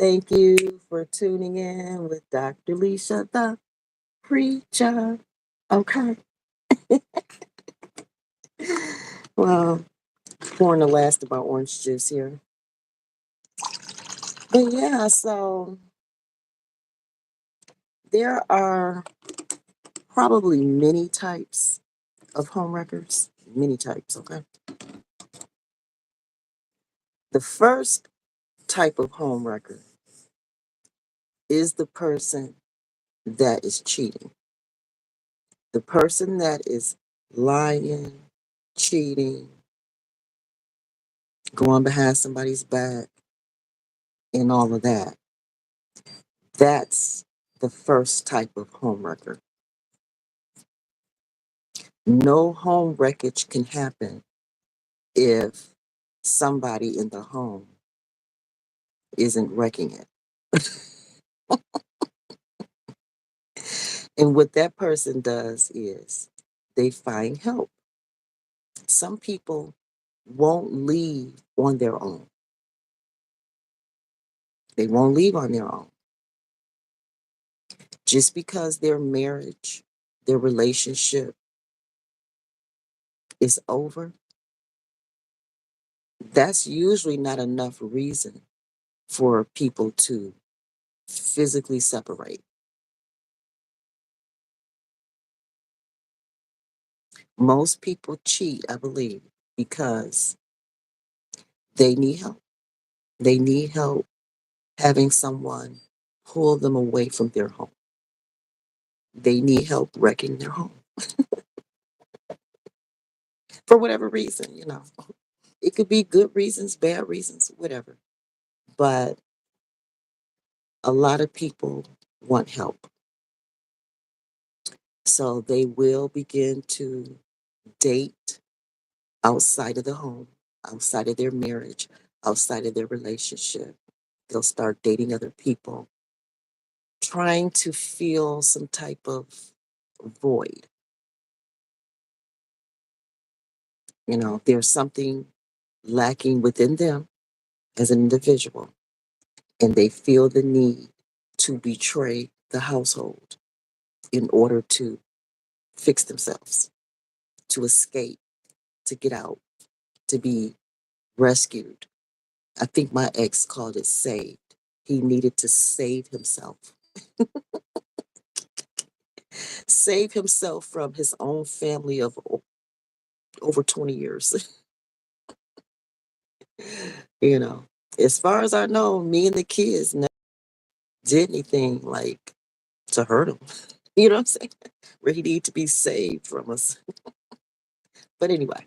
Thank you for tuning in with Dr. Lisa, the preacher. Okay. Well, pouring the last of our orange juice here. But yeah, so there are probably many types of home wreckers. Many types, okay? The first type of home wrecker is the person that is cheating. The person that is lying, cheating, going behind somebody's back, and all of that. That's the first type of home wrecker. No home wreckage can happen if somebody in the home isn't wrecking it. And what that person does is they find help. Some people won't leave on their own. They won't leave on their own. Just because their marriage, their relationship is over, that's usually not enough reason for people to physically separate. Most people cheat, I believe, because they need help. They need help having someone pull them away from their home. They need help wrecking their home for whatever reason. It could be good reasons, bad reasons, whatever. But a lot of people want help. So they will begin to date outside of the home, outside of their marriage, outside of their relationship. They'll start dating other people, trying to fill some type of void. There's something lacking within them as an individual, and they feel the need to betray the household in order to fix themselves, to escape, to get out, to be rescued. I think my ex called it saved. He needed to save himself, save himself from his own family of over 20 years. you know, as far as I know, me and the kids never did anything like to hurt him. You know what I'm saying? Where he needed to be saved from us. But anyway,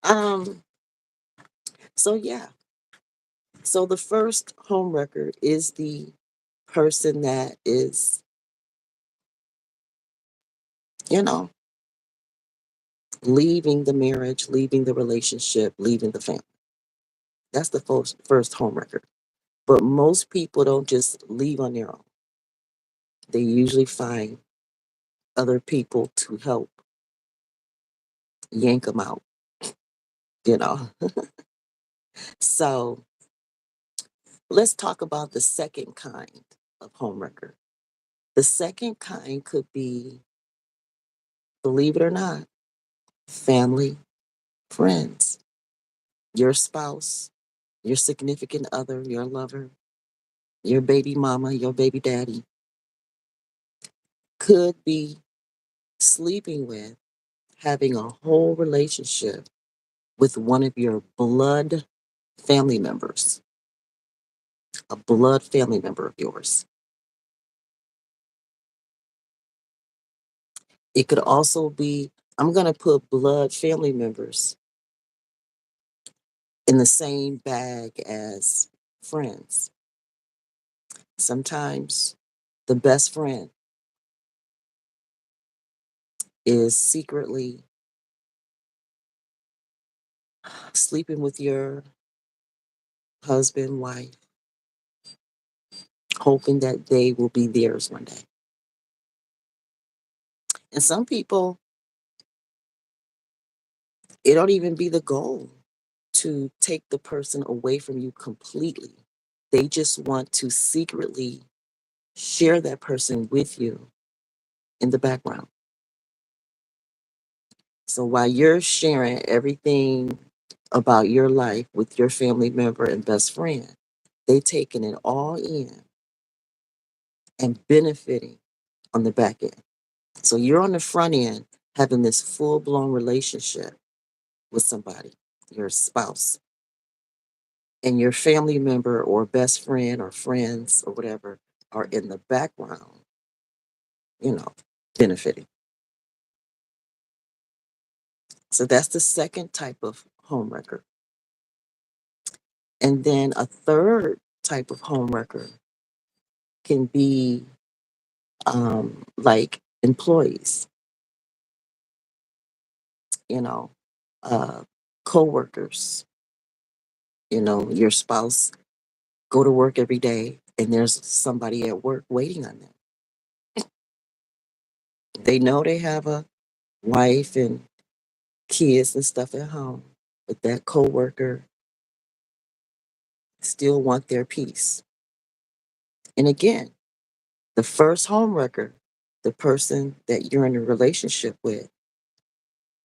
um, so yeah. So the first home record is the person that is, you know, leaving the marriage, leaving the relationship, leaving the family. That's the first home record. But most people don't just leave on their own. They usually find other people to help yank them out, you know. So let's talk about the second kind of home record. The second kind could be, believe it or not, family, friends, your spouse, your significant other, your lover, your baby mama, your baby daddy could be sleeping with, having a whole relationship with one of your blood family members, a blood family member of yours. It could also be, I'm going to put blood family members in the same bag as friends. Sometimes the best friend is secretly sleeping with your husband, wife, hoping that they will be theirs one day. And some people, it don't even be the goal to take the person away from you completely. They just want to secretly share that person with you in the background. So while you're sharing everything about your life with your family member and best friend, they taking it all in and benefiting on the back end. So you're on the front end having this full blown relationship with somebody, your spouse, and your family member or best friend or friends or whatever are in the background, you know, benefiting. So that's the second type of homewrecker. And then a third type of homewrecker can be like employees, you know, uh, co-workers, your spouse go to work every day and there's somebody at work waiting on them. They know they have a wife and kids and stuff at home, but that coworker still want their peace. And again, the first homewrecker, the person that you're in a relationship with,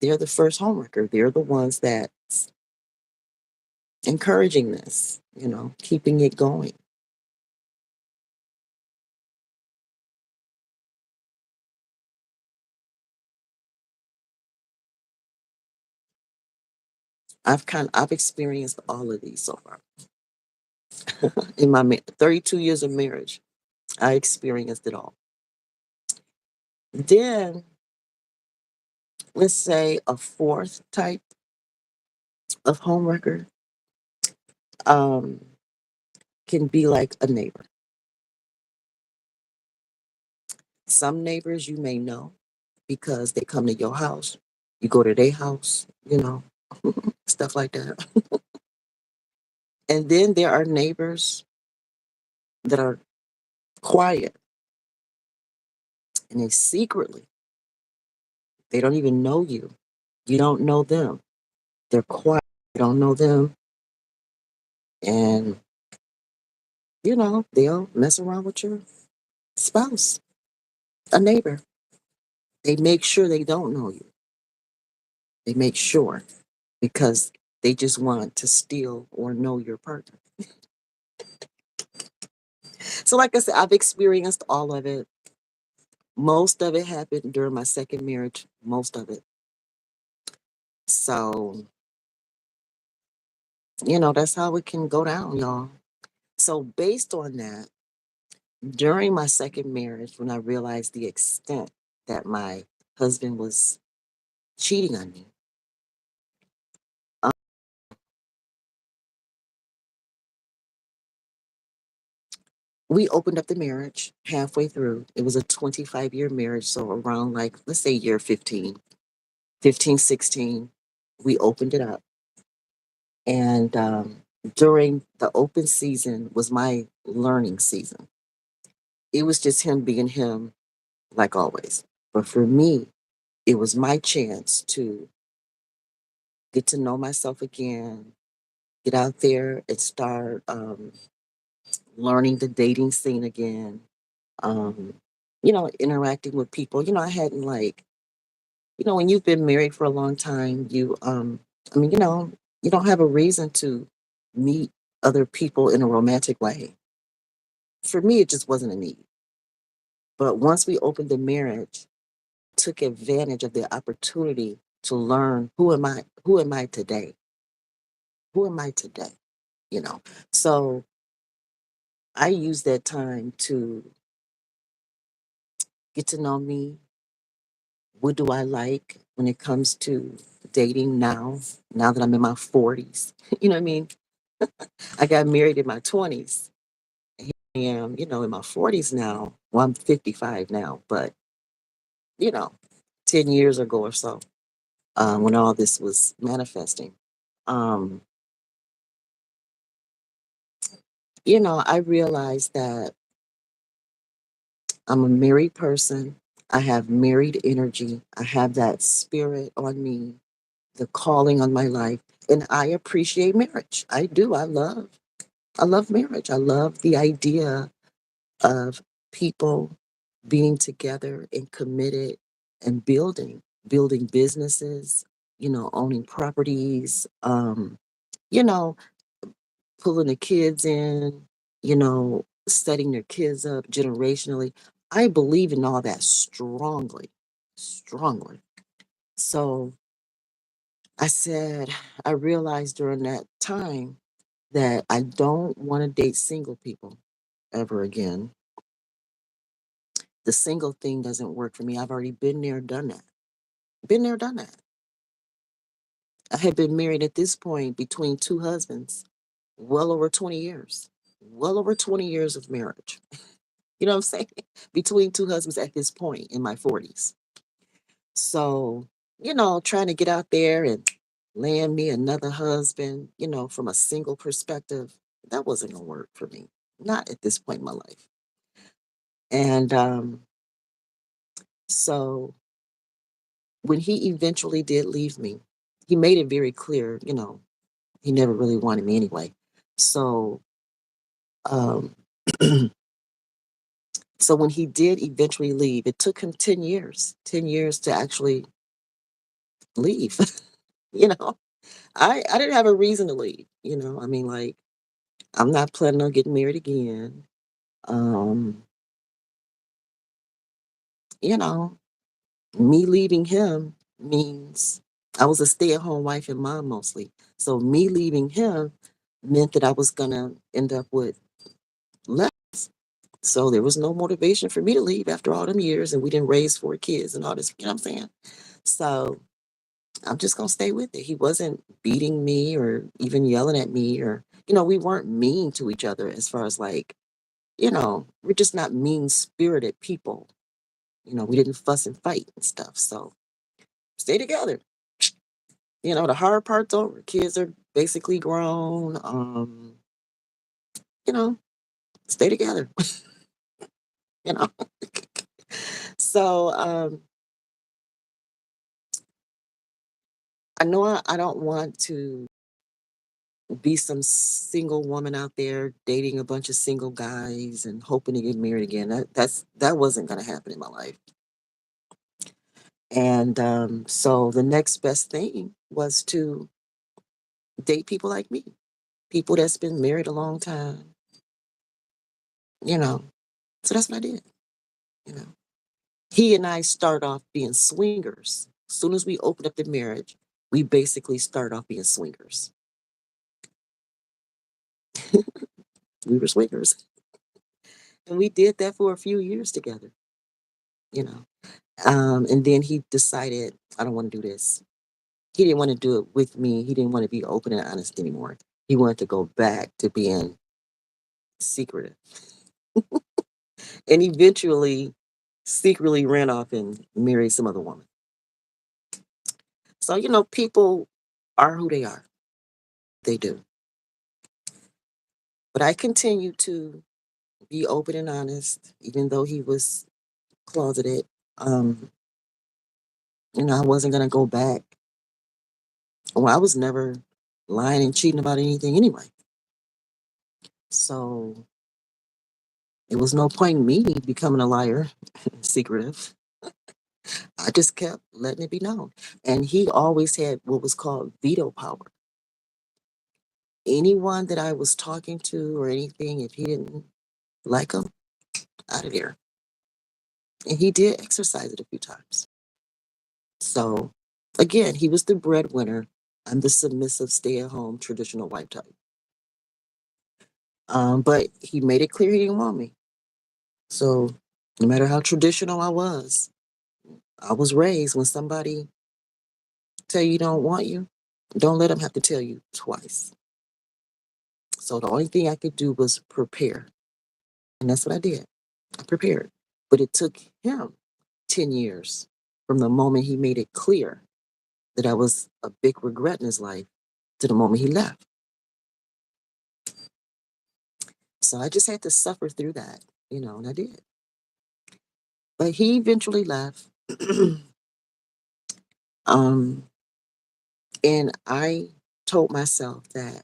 they're the first homewrecker. They're the ones that's encouraging this, keeping it going. I've experienced all of these so far in my 32 years of marriage. I experienced it all. Then let's say a fourth type of homewrecker um, can be like a neighbor. Some neighbors you may know because they come to your house, you go to their house, stuff like that. And then there are neighbors that are quiet and they secretly, they don't even know you. You don't know them. They're quiet. You don't know them. And, they'll mess around with your spouse, a neighbor. They make sure they don't know you. They make sure because they just want to steal or know your partner. So, like I said, I've experienced all of it. Most of it happened during my second marriage, most of it. So, that's how it can go down, y'all. So, based on that, during my second marriage, when I realized the extent that my husband was cheating on me, um, we opened up the marriage halfway through. It was a 25-year marriage. So, around like, let's say year 15, 16, we opened it up. And during the open season was my learning season. It was just him being him, like always. But for me, it was my chance to get to know myself again, get out there and start learning the dating scene again. Um, interacting with people. I hadn't like, when you've been married for a long time, I mean, you don't have a reason to meet other people in a romantic way. For me, it just wasn't a need. But once we opened the marriage, took advantage of the opportunity to learn who am I today? Who am I today? You know. So I use that time to get to know me. What do I like when it comes to dating now that I'm in my 40s? You know what I mean? I got married in my 20s. Here I am, in my 40s now. Well, I'm 55 now, but, you know, 10 years ago or so, when all this was manifesting. Um, I realized that I'm a married person. I have married energy. I have that spirit on me, the calling on my life, and I appreciate marriage. I do. I love. I love marriage. I love the idea of people being together and committed and building businesses, owning properties, you know, pulling the kids in, setting their kids up generationally. I believe in all that strongly, strongly. So I said, I realized during that time that I don't want to date single people ever again. The single thing doesn't work for me. I've already been there, done that. Been there, done that. I had been married at this point between two husbands, well over 20 years. Well over 20 years of marriage. You know what I'm saying? Between two husbands at this point in my 40s. So, trying to get out there and land me another husband, from a single perspective, that wasn't going to work for me. Not at this point in my life. And so when he eventually did leave me, he made it very clear, he never really wanted me anyway. So, um, so when he did eventually leave, it took him 10 years to actually leave. you know, I didn't have a reason to leave. I mean, like, I'm not planning on getting married again. Um, you know, me leaving him means I was a stay-at-home wife and mom mostly. So me leaving him meant that I was gonna end up with less. So there was no motivation for me to leave after all them years, and we didn't raise four kids and all this. You know what I'm saying? So I'm just gonna stay with it. He wasn't beating me or even yelling at me, or we weren't mean to each other as far as like, we're just not mean spirited people. We didn't fuss and fight and stuff. So stay together. The hard part's over. Kids are basically grown. You know, stay together. you know. So I know I don't want to be some single woman out there dating a bunch of single guys and hoping to get married again. That wasn't gonna happen in my life. And so the next best thing was to date people like me, people that's been married a long time, you know. So that's what I did, you know. He and I start off being swingers. As soon as we opened up the marriage, we basically start off being swingers. We were swingers. And we did that for a few years together, you know. And then he decided, I don't want to do this. He didn't want to do it with me. He didn't want to be open and honest anymore. He wanted to go back to being secretive. And eventually, secretly ran off and married some other woman. So, people are who they are. They do. But I continue to be open and honest, even though he was closeted. Um, I wasn't going to go back. Well, I was never lying and cheating about anything anyway. So it was no point in me becoming a liar, secretive. I just kept letting it be known. And he always had what was called veto power. Anyone that I was talking to or anything, if he didn't like them, out of there. And he did exercise it a few times. So again, he was the breadwinner. I'm the submissive, stay at home, traditional white type. But he made it clear he didn't want me. So no matter how traditional I was raised when somebody tell you don't want you, don't let them have to tell you twice. So the only thing I could do was prepare. And that's what I did. I prepared. But it took him 10 years from the moment he made it clear that I was a big regret in his life to the moment he left. So I just had to suffer through that, and I did. But he eventually left. um, and I told myself that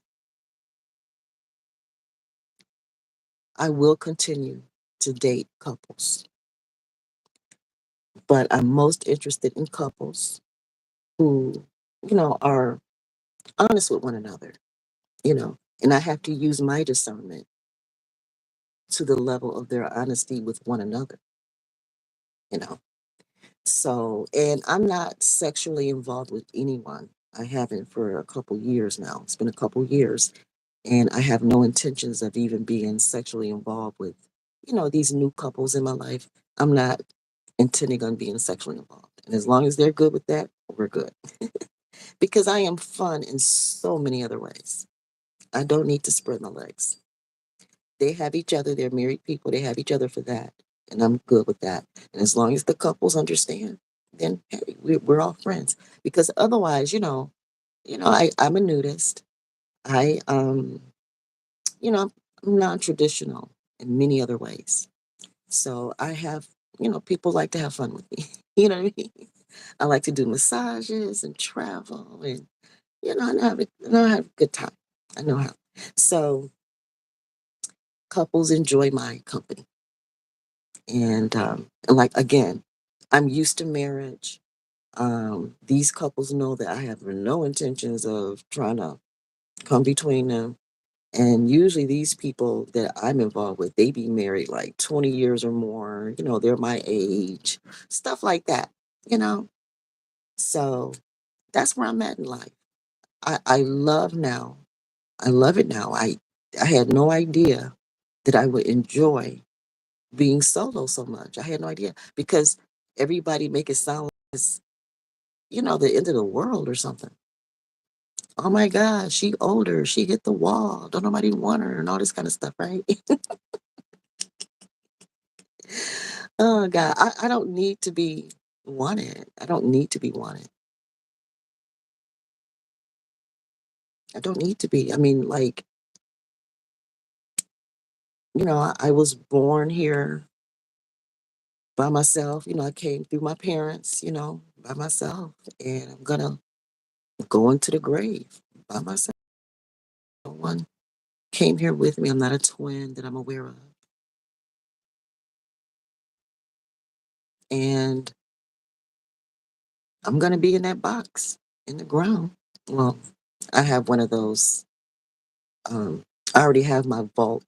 I will continue to date couples, but I'm most interested in couples who, are honest with one another, and I have to use my discernment to the level of their honesty with one another, you know. So, and I'm not sexually involved with anyone. I haven't for a couple years now. It's been a couple years, and I have no intentions of even being sexually involved with, these new couples in my life. I'm not intending on being sexually involved. And as long as they're good with that, we're good. Because I am fun in so many other ways. I don't need to spread my legs. They have each other. They're married people. They have each other for that. And I'm good with that. And as long as the couples understand, then hey, we're all friends. Because otherwise, I'm a nudist. I, I'm non-traditional in many other ways. So I have, people like to have fun with me. You know what I mean? I like to do massages and travel and, I have a good time. I know how. So couples enjoy my company. And like, again, I'm used to marriage. These couples know that I have no intentions of trying to come between them. And usually these people that I'm involved with, they be married like 20 years or more. They're my age, stuff like that, you know? So that's where I'm at in life. I love now. I love it now. I had no idea that I would enjoy being solo so much. I had no idea because everybody make it sound like it's, the end of the world or something. Oh my God, she older, she hit the wall, don't nobody want her and all this kind of stuff, right? Oh God, I don't need to be wanted. I don't need to be wanted. I don't need to be. I mean, like, I was born here by myself. I came through my parents, by myself. And I'm gonna go into the grave by myself. No one came here with me. I'm not a twin that I'm aware of. And I'm gonna be in that box in the ground. Well, I have one of those. I already have my vault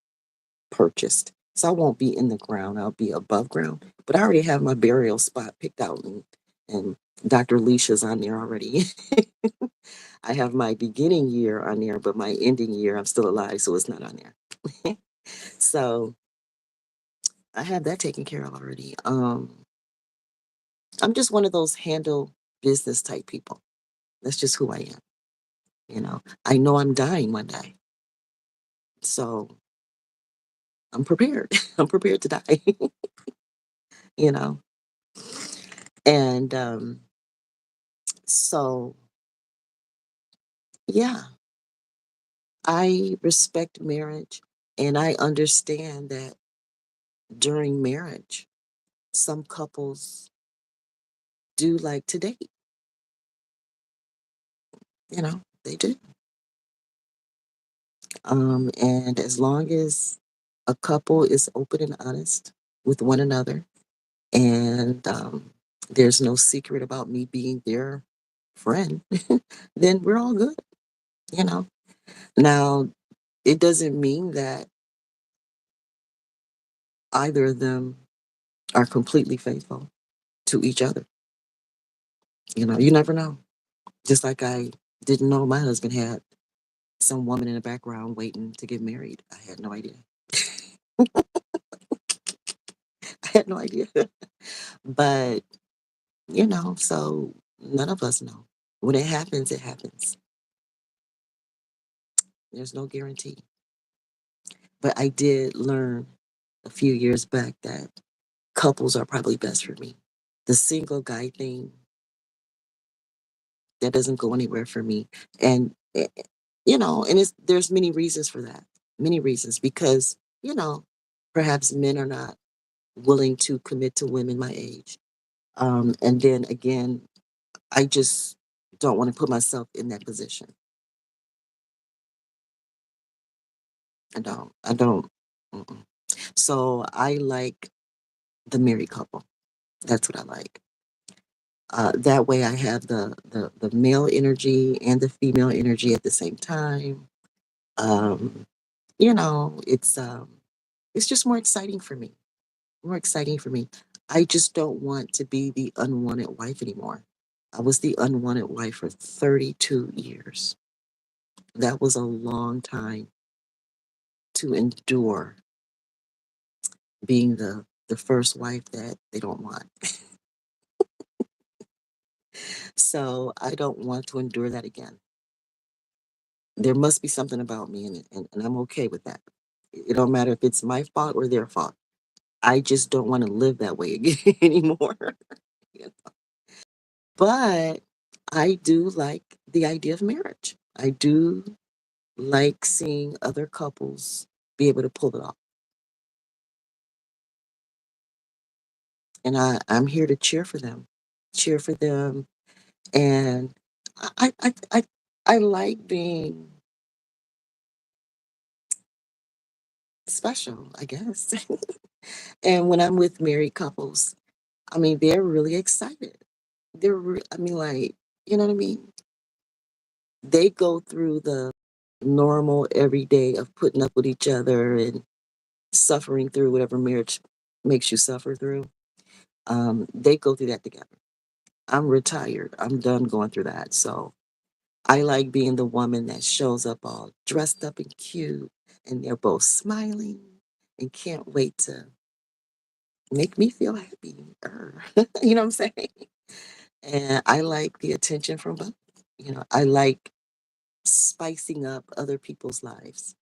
purchased. So I won't be in the ground. I'll be above ground. But I already have my burial spot picked out and Dr. Leisha's on there already. I have my beginning year on there, but my ending year, I'm still alive, so it's not on there. So I have that taken care of already. I'm just one of those handle business type people. That's just who I am. I know I'm dying one day. So I'm prepared. I'm prepared to die, you know. And so yeah, I respect marriage and I understand that during marriage, some couples do like to date, they do. And as long as a couple is open and honest with one another, and there's no secret about me being their friend, then we're all good, you know. Now, it doesn't mean that either of them are completely faithful to each other. You never know. Just like I didn't know my husband had some woman in the background waiting to get married. I had no idea. I had no idea. But, so none of us know. When it happens, it happens. There's no guarantee. But I did learn a few years back that couples are probably best for me. The single guy thing, that doesn't go anywhere for me. And, and there's many reasons for that. Many reasons because, perhaps men are not willing to commit to women my age. And then again, I just don't want to put myself in that position. I don't. I don't. Mm-mm. So I like the married couple. That's what I like. That way I have the male energy and the female energy at the same time. Um, you know, it's just more exciting for me. More exciting for me. I just don't want to be the unwanted wife anymore. I was the unwanted wife for 32 years. That was a long time to endure being the first wife that they don't want. So I don't want to endure that again. There must be something about me in it, and I'm okay with that. It don't matter if it's my fault or their fault. I just don't want to live that way again anymore. You know? But I do like the idea of marriage. I do like seeing other couples be able to pull it off. And I'm here to cheer for them. And I, I, I, I like being special, I guess. And when I'm with married couples, I mean, they're really excited. I mean, like, you know what I mean? They go through the normal everyday of putting up with each other and suffering through whatever marriage makes you suffer through. They go through that together. I'm retired. I'm done going through that. So I like being the woman that shows up all dressed up and cute, and they're both smiling and can't wait to make me feel happy. You know what I'm saying? And I like the attention from both. You know, I like spicing up other people's lives.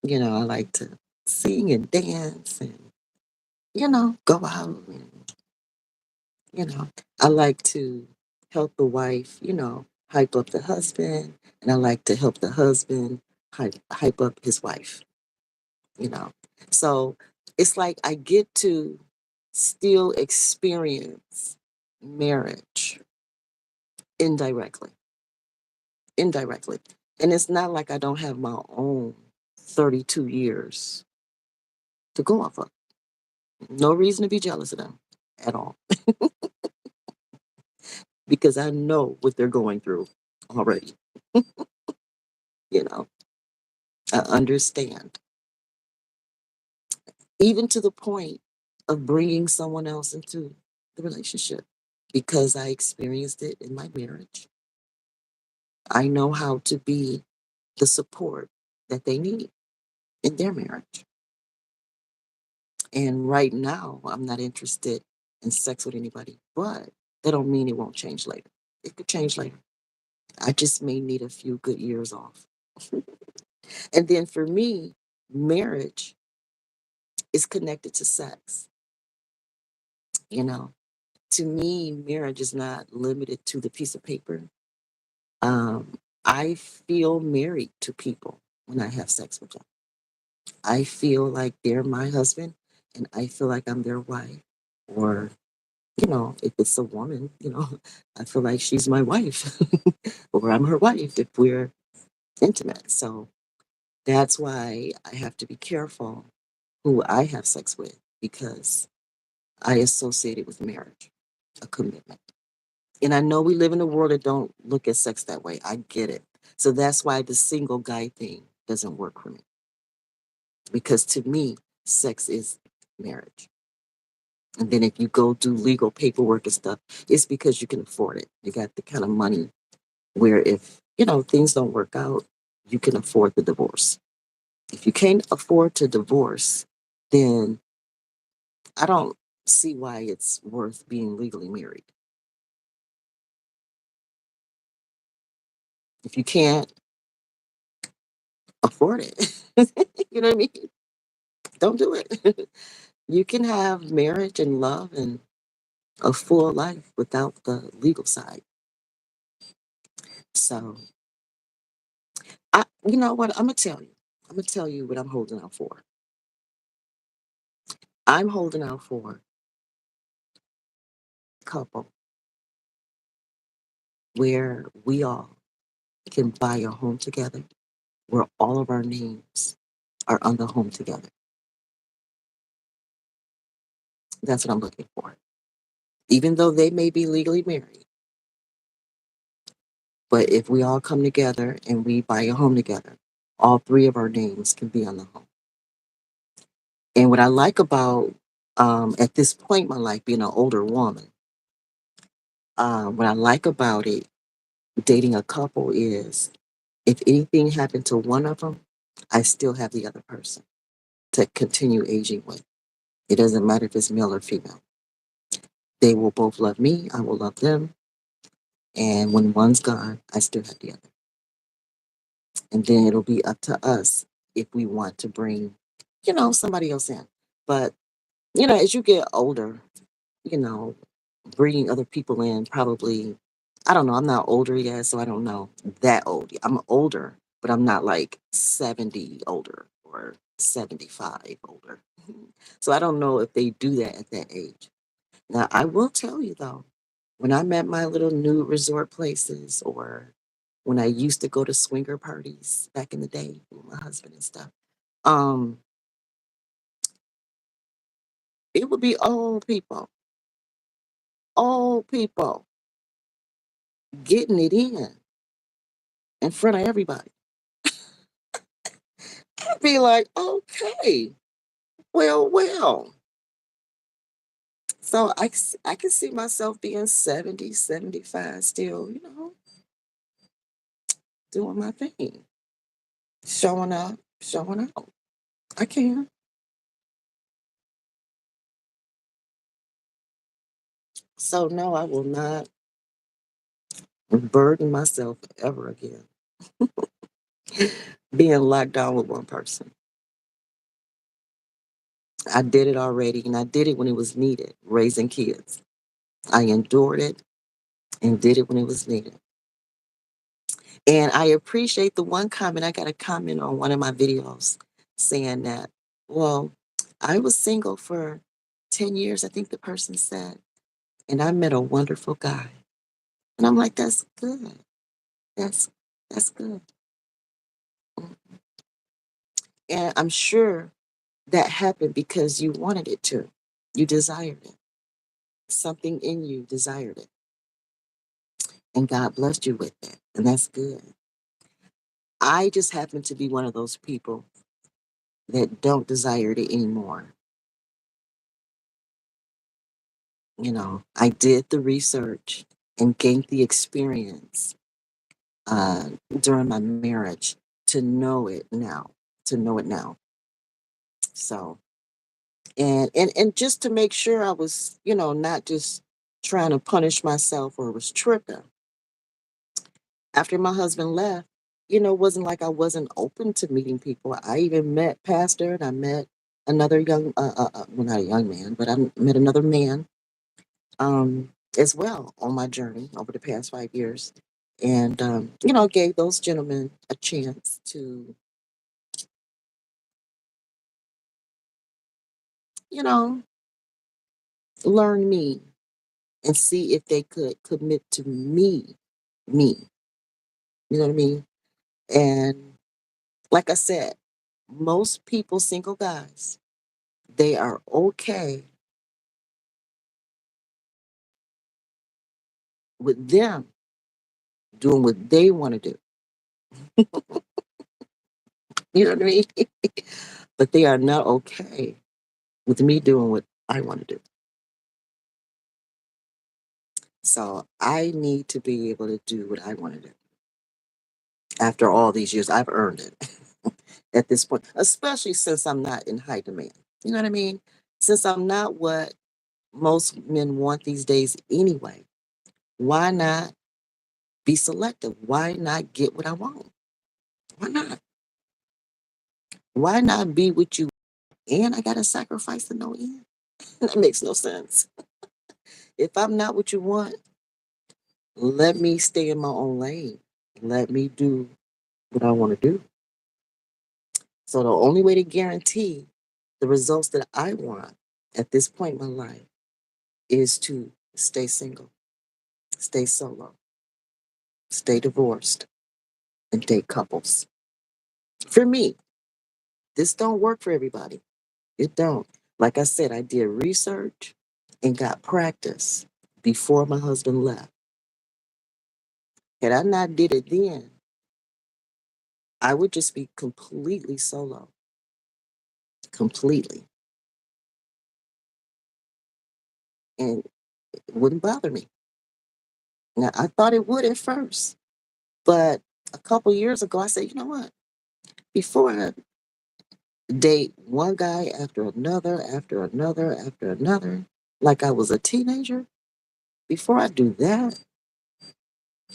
You know, I like to sing and dance and, go out and, you know, I like to help the wife, hype up the husband. And I like to help the husband hype up his wife, you know. So it's like I get to still experience marriage indirectly, indirectly. And it's not like I don't have my own 32 years to go off of. No reason to be jealous of them at all because I know what they're going through already. You know, I understand, even to the point of bringing someone else into the relationship because I experienced it in my marriage. I know how to be the support that they need in their marriage. And right now, I'm not interested in sex with anybody, but that don't mean it won't change later. It could change later. I just may need a few good years off. And then for me, marriage is connected to sex. You know, to me, marriage is not limited to the piece of paper. I feel married to people when I have sex with them. I feel like they're my husband and I feel like I'm their wife. Or, if it's a woman, I feel like she's my wife or I'm her wife if we're intimate. So that's why I have to be careful who I have sex with because I associate it with marriage, a commitment. And I know we live in a world that don't look at sex that way. I get it. So that's why the single guy thing doesn't work for me. Because to me, sex is marriage. And then if you go do legal paperwork and stuff, it's because you can afford it. You got the kind of money where if, things don't work out, you can afford the divorce. If you can't afford to divorce, then I don't see why it's worth being legally married. If you can't afford it, you know what I mean? Don't do it. You can have marriage and love and a full life without the legal side. So, you know what? I'm gonna tell you. I'm gonna tell you what I'm holding out for. I'm holding out for a couple where we all can buy a home together, where all of our names are on the home together. That's what I'm looking for. Even though they may be legally married, but if we all come together and we buy a home together, all three of our names can be on the home. And what I like about, at this point in my life, being an older woman, what I like about it, dating a couple, is if anything happened to one of them, I still have the other person to continue aging with. It doesn't matter if it's male or female. They will both love me. I will love them. And when one's gone, I still have the other. And then it'll be up to us if we want to bring, somebody else in. But, as you get older, you know, bringing other people in probably, I don't know, I'm not older yet, so I don't know that old. I'm older, but I'm not like 70 older or 75 older. So I don't know if they do that at that age. Now, I will tell you though, when I'm at my little new resort places, or when I used to go to swinger parties back in the day with my husband and stuff, um, it would be old people getting it in front of everybody. I'd be like, okay, well. So I can see myself being 70, 75, still, doing my thing, showing up, showing out. I can. So no, I will not burden myself ever again being locked down with one person. I did it already, and I did it when it was needed, raising kids. I endured it and did it when it was needed. And I appreciate the one comment. I got a comment on one of my videos saying that, well, I was single for 10 years, I think the person said, and I met a wonderful guy. And I'm like, that's good. That's that's good. And I'm sure that happened because you wanted it to. You desired it. Something in you desired it. And God blessed you with it. And that's good. I just happen to be one of those people that don't desire it anymore. I did the research and gained the experience during my marriage to know it now, to know it now. So, and just to make sure I was, not just trying to punish myself or was tripping. After my husband left, it wasn't like I wasn't open to meeting people. I even met Pastor, and I met another well, not a young man, but I met another man as well on my journey over the past 5 years. And, gave those gentlemen a chance to, you know, learn me and see if they could commit to me. You know what I mean? And like I said, most people, single guys, they are okay with them doing what they want to do. You know what I mean? But they are not okay with me doing what I want to do. So I need to be able to do what I want to do. After all these years, I've earned it at this point, especially since I'm not in high demand. You know what I mean? Since I'm not what most men want these days anyway, why not be selective? Why not get what I want? Why not? Why not be with you? And I got to sacrifice to no end. That makes no sense. If I'm not what you want, let me stay in my own lane. Let me do what I want to do. So the only way to guarantee the results that I want at this point in my life is to stay single, stay solo, stay divorced, and date couples. For me, This don't work for everybody. It don't. Like I said, I did research and got practice before my husband left. Had I not did it then, I would just be completely solo. Completely. And it wouldn't bother me. Now I thought it would at first. But a couple years ago I said, you know what? Before I date one guy after another, after another, after another, like I was a teenager, before I do that,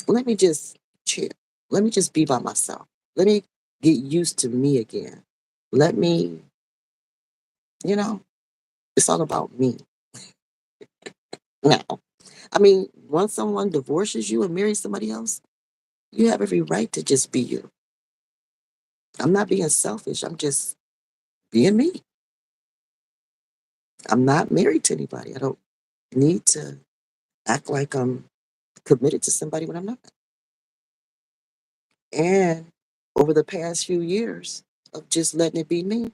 let me just chill. Let me just be by myself. Let me get used to me again. Let me, you know, it's all about me now. I mean, once someone divorces you and marries somebody else, you have every right to just be you. I'm not being selfish. I'm just being me. I'm not married to anybody. I don't need to act like I'm committed to somebody when I'm not. And over the past few years of just letting it be me,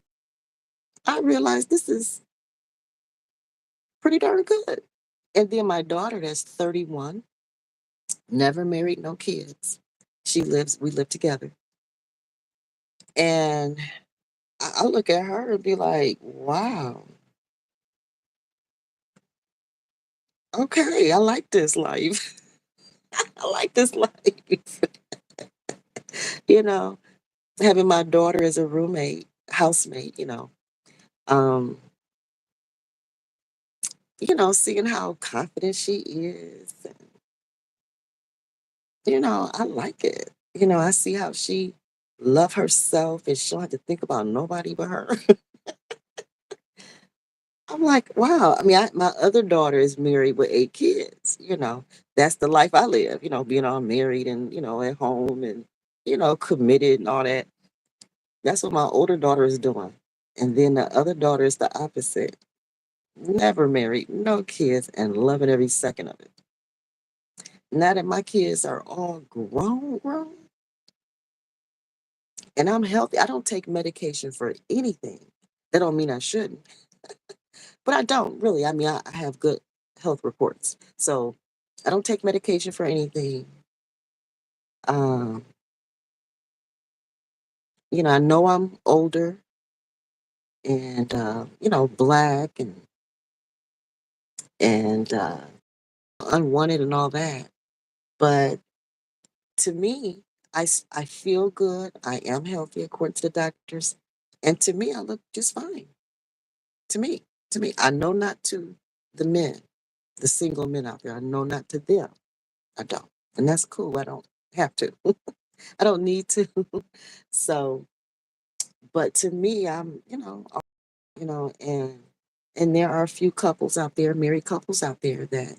I realized this is pretty darn good. And then my daughter, that's 31, never married, no kids. We live together. And I look at her and be like, wow, okay, I like this life. I like this life. you know, Having my daughter as a roommate, housemate, um, seeing how confident she is. I like it. I see how she love herself and she don't have to think about nobody but her. I'm like, wow. I mean, my other daughter is married with 8 kids. That's the life I live. Being all married and at home and committed and all that. That's what my older daughter is doing. And then the other daughter is the opposite. Never married, no kids, and loving every second of it. Now that my kids are all grown, and I'm healthy, I don't take medication for anything. That don't mean I shouldn't, but I don't really. I mean, I have good health reports, so I don't take medication for anything. Um, I know I'm older and black and unwanted and all that, but to me, I feel good. I am healthy according to the doctors, and to me, I look just fine. To me, I know not to the men, the single men out there. I know not to them. I don't, and that's cool. I don't have to. I don't need to. So, but to me, and there are a few couples out there, married couples out there that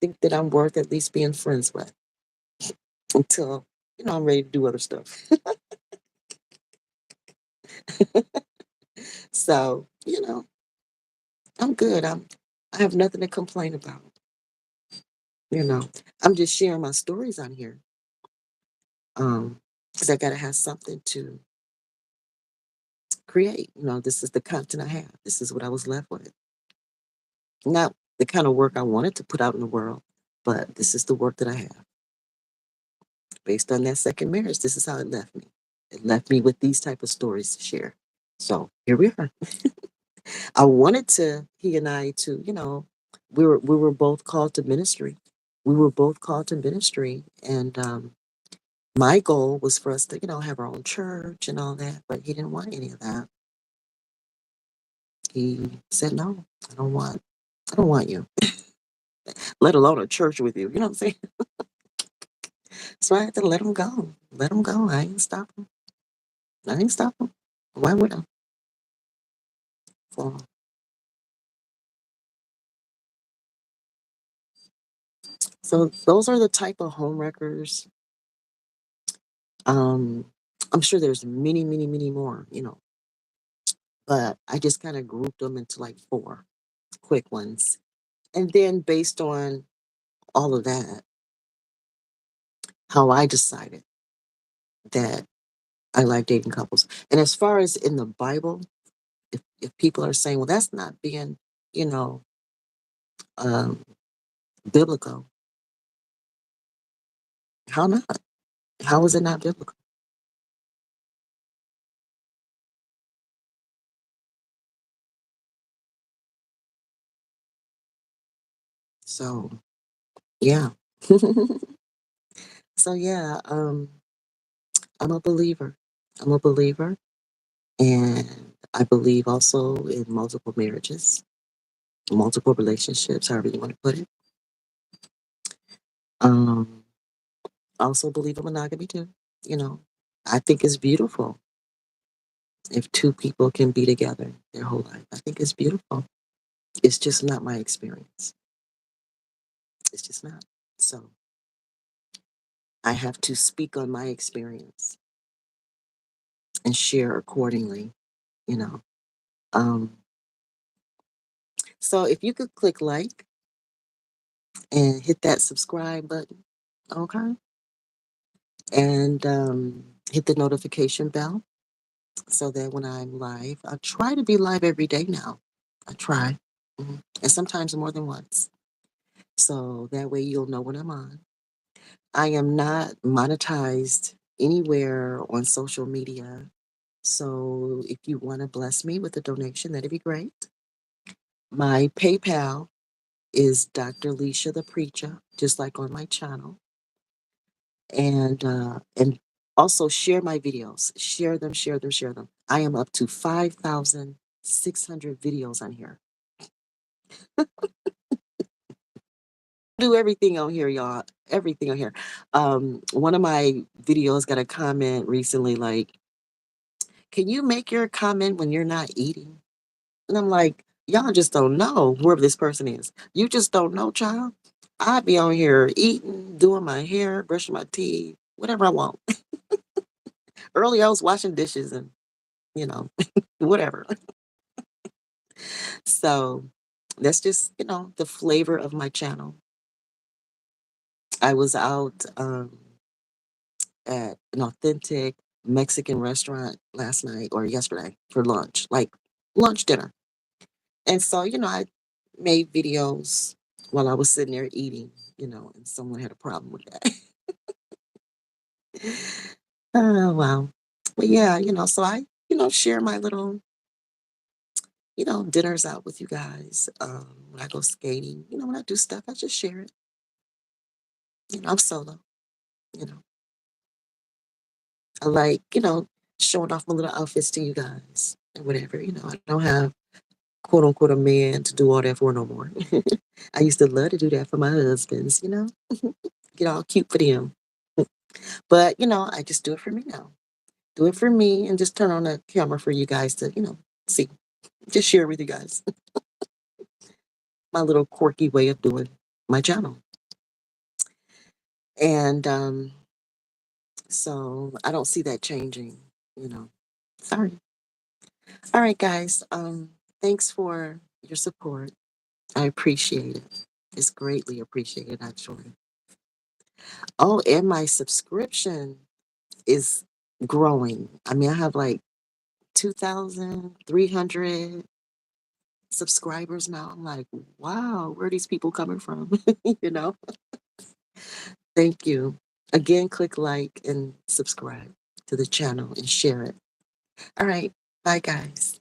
think that I'm worth at least being friends with until I'm ready to do other stuff. So, I'm good. I have nothing to complain about. You know, I'm just sharing my stories on here. Because I gotta have something to create. This is the content I have. This is what I was left with. Not the kind of work I wanted to put out in the world, but this is the work that I have. Based on that second marriage, this is how it left me. It left me with these type of stories to share. So here we are. I wanted to, he and I to, we were both called to ministry. We were both called to ministry. And my goal was for us to, have our own church and all that, but he didn't want any of that. He said, no, I don't want you, let alone a church with you. You know what I'm saying? So I had to let him go. Let him go. I ain't stop him. I ain't stop him. Why would I? So, so those are the type of home wreckers. Um, I'm sure there's many, many, many more, but I just kind of grouped them into like four quick ones. And then based on all of that, how I decided that I like dating couples. And as far as in the Bible, if people are saying, well, that's not being, you know, um, biblical, how not? How is it not biblical? So, yeah. So, yeah, I'm a believer. I'm a believer. And I believe also in multiple marriages, multiple relationships, however you want to put it. Um, I also believe in monogamy too. You know, I think it's beautiful if two people can be together their whole life. I think it's beautiful. It's just not my experience. It's just not. So I have to speak on my experience and share accordingly, you know. Um, so if you could click like and hit that subscribe button, okay, and hit the notification bell so that when I'm live, I try to be live every day now. I try, and sometimes more than once. So that way you'll know when I'm on. I am not monetized anywhere on social media. So if you want to bless me with a donation, that'd be great. My PayPal is Dr. Leisha the Preacher, just like on my channel. And also share my videos. Share them, share them, share them. I am up to 5,600 videos on here. Do everything on here, y'all. Everything on here. One of my videos got a comment recently like, can you make your comment when you're not eating? And I'm like, y'all just don't know, whoever this person is. You just don't know, child. I be on here eating, doing my hair, brushing my teeth, whatever I want. Earlier, I was washing dishes and, you know, whatever. So that's just, the flavor of my channel. I was out at an authentic Mexican restaurant last night or yesterday for lunch, like lunch dinner. And so, I made videos while I was sitting there eating, and someone had a problem with that. Oh, wow. But yeah, so I, share my little, dinners out with you guys. When I go skating, when I do stuff, I just share it. I'm solo, you know. I like, showing off my little outfits to you guys and whatever. I don't have quote unquote a man to do all that for no more. I used to love to do that for my husbands, get all cute for them. But, I just do it for me now. Do it for me and just turn on the camera for you guys to, see. Just share with you guys my little quirky way of doing my channel. And so I don't see that changing, you know. Sorry. All right, guys. Thanks for your support. I appreciate it. It's greatly appreciated, actually. Oh, and my subscription is growing. I mean, I have like 2,300 subscribers now. I'm like, wow, where are these people coming from? you know? Thank you. Again, click like and subscribe to the channel and share it. All right. Bye, guys.